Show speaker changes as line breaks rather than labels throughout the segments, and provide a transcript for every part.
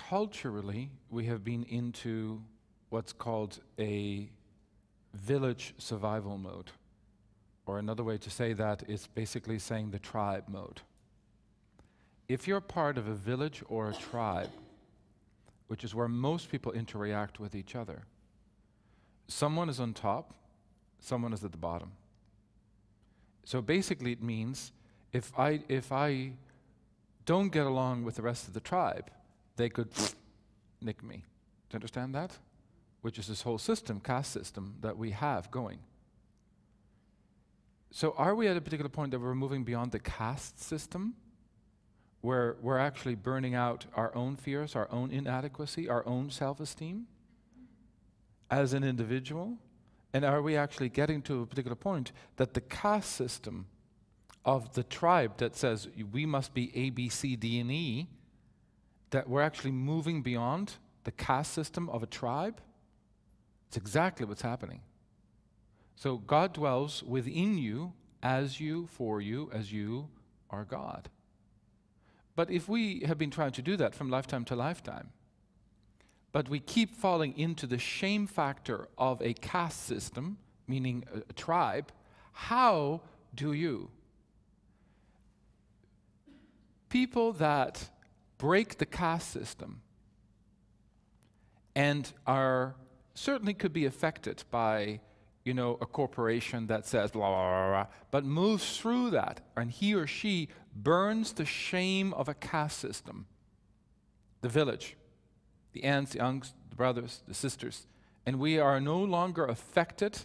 culturally, we have been into what's called a village survival mode. Or another way to say that is basically saying the tribe mode. If you're part of a village or a tribe, which is where most people interact with each other, someone is on top, someone is at the bottom. So basically it means if I don't get along with the rest of the tribe, they could nick me. Do you understand that? Which is this whole system, caste system, that we have going. So are we at a particular point that we're moving beyond the caste system, where we're actually burning out our own fears, our own inadequacy, our own self-esteem as an individual? And are we actually getting to a particular point that the caste system of the tribe that says we must be A, B, C, D, and E, that we're actually moving beyond the caste system of a tribe? It's exactly what's happening. So God dwells within you, as you, for you, as you are God. But if we have been trying to do that from lifetime to lifetime, but we keep falling into the shame factor of a caste system, meaning a tribe, how do you? People that break the caste system and are certainly could be affected by, you know, a corporation that says blah, blah, blah, blah, but moves through that, and he or she burns the shame of a caste system. The village, the aunts, the uncles, the brothers, the sisters, and we are no longer affected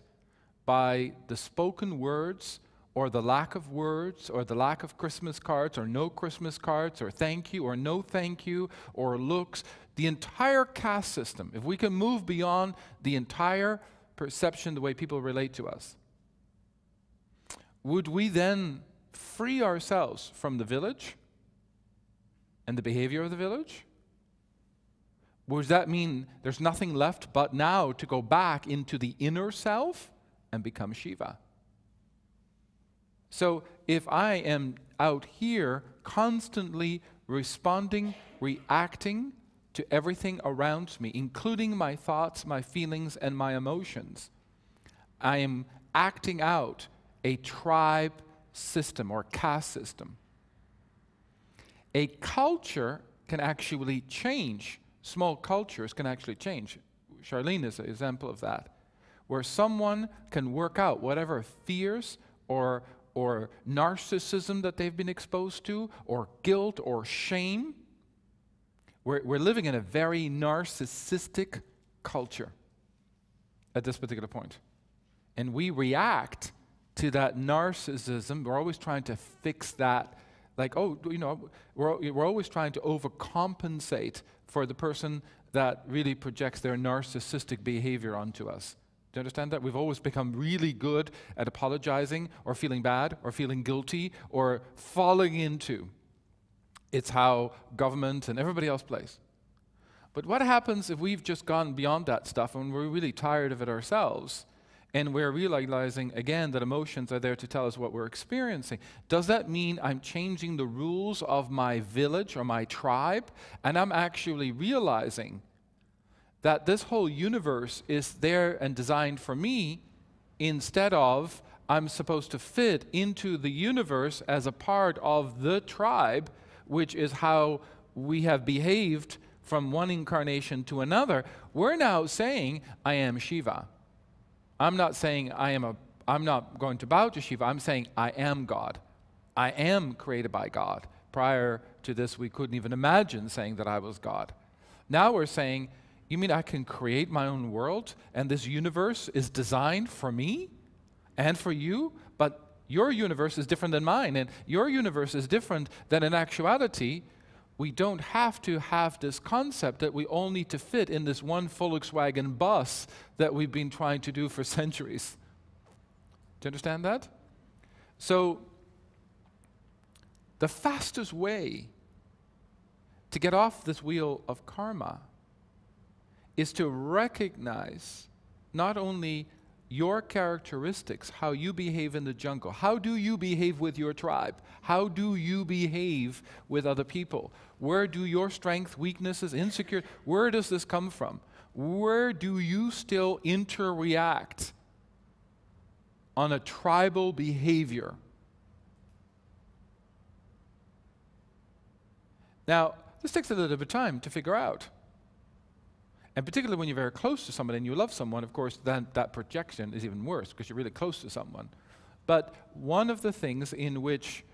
by the spoken words or the lack of words or the lack of Christmas cards or no Christmas cards or thank you or no thank you or looks. The entire caste system, if we can move beyond the entire perception, the way people relate to us, would we then free ourselves from the village and the behavior of the village? Would that mean there's nothing left but now to go back into the inner self and become Shiva? So if I am out here constantly responding, reacting to everything around me, including my thoughts, my feelings, and my emotions, I am acting out a tribe system or caste system. A culture can actually change. Small cultures can actually change. Charlene is an example of that, where someone can work out whatever fears or narcissism that they've been exposed to, or guilt or shame. We're living in a very narcissistic culture at this particular point. And we react to that narcissism. We're always trying to fix that. Like, oh, you know, we're always trying to overcompensate for the person that really projects their narcissistic behavior onto us. Do you understand that? We've always become really good at apologizing or feeling bad or feeling guilty or falling into. It's how government and everybody else plays. But what happens if we've just gone beyond that stuff and we're really tired of it ourselves, and we're realizing again that emotions are there to tell us what we're experiencing? Does that mean I'm changing the rules of my village or my tribe, and I'm actually realizing that this whole universe is there and designed for me, instead of I'm supposed to fit into the universe as a part of the tribe, which is how we have behaved from one incarnation to another? We're now saying, I am Shiva. I'm not saying I'm not going to bow to Shiva. I'm saying I am God. I am created by God. Prior to this, we couldn't even imagine saying that I was God. Now we're saying, you mean I can create my own world, and this universe is designed for me and for you, but your universe is different than mine, and your universe is different than in actuality. We don't have to have this concept that we all need to fit in this one Volkswagen bus that we've been trying to do for centuries. Do you understand that? So, the fastest way to get off this wheel of karma is to recognize not only your characteristics, how you behave in the jungle. How do you behave with your tribe? How do you behave with other people? Where do your strengths, weaknesses, insecurity, where does this come from? Where do you still interact on a tribal behavior? Now, this takes a little bit of time to figure out. And particularly when you're very close to someone and you love someone, of course, then that projection is even worse because you're really close to someone. But one of the things in which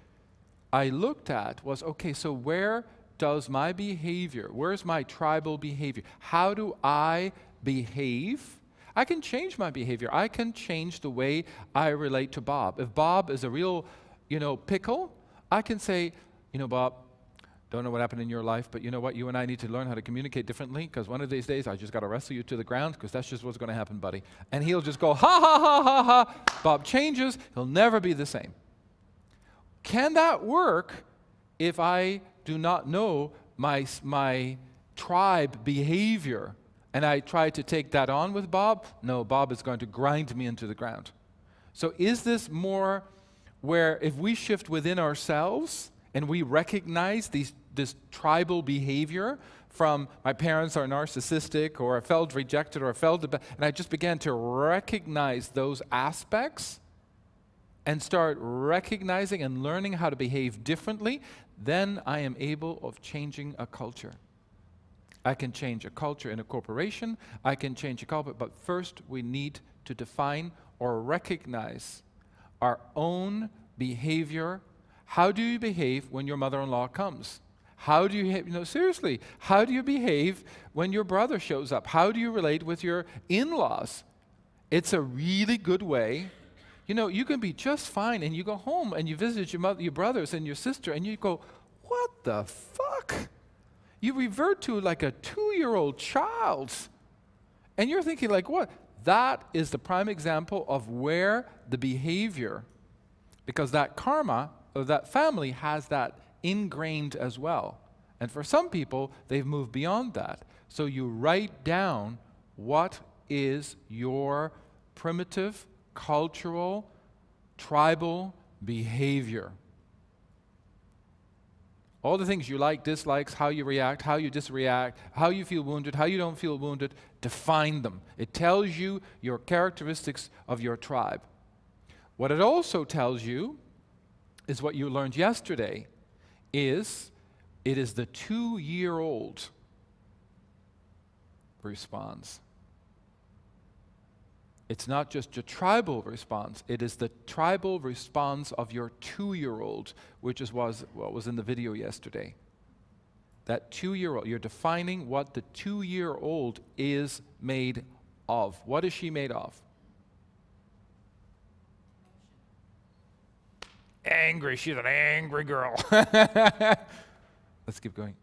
I looked at was, okay, so where does my behavior, where's my tribal behavior? How do I behave? I can change my behavior. I can change the way I relate to Bob. If Bob is a real, pickle, I can say, Bob, don't know what happened in your life, but you know what? You and I need to learn how to communicate differently, because one of these days I just got to wrestle you to the ground, because that's just what's going to happen, buddy. And he'll just go, ha, ha, ha, ha, ha. Bob changes. He'll never be the same. Can that work if I do not know my tribe behavior and I try to take that on with Bob? No, Bob is going to grind me into the ground. So is this more where if we shift within ourselves and we recognize this tribal behavior from my parents are narcissistic, or I felt rejected, or I felt, and I just began to recognize those aspects and start recognizing and learning how to behave differently, then I am able of changing a culture. I can change a culture in a corporation, I can change a culture, but first we need to define or recognize our own behavior. How do you behave when your mother-in-law comes? How do you, seriously, how do you behave when your brother shows up? How do you relate with your in-laws? It's a really good way. You can be just fine, and you go home and you visit your mother, your brothers and your sister, and you go, what the fuck? You revert to like a 2-year-old child. And you're thinking like, what? That is the prime example of where the behavior, because that karma of that family has that ingrained as well. And for some people, they've moved beyond that. So you write down what is your primitive, cultural, tribal behavior. All the things you like, dislikes, how you react, how you disreact, how you feel wounded, how you don't feel wounded, define them. It tells you your characteristics of your tribe. What it also tells you is what you learned yesterday, it is the 2-year-old response. It's not just your tribal response, it is the tribal response of your 2-year-old, which is what was in the video yesterday. That 2-year-old, you're defining what the 2-year-old is made of. What is she made of? Angry. She's an angry girl. Let's keep going.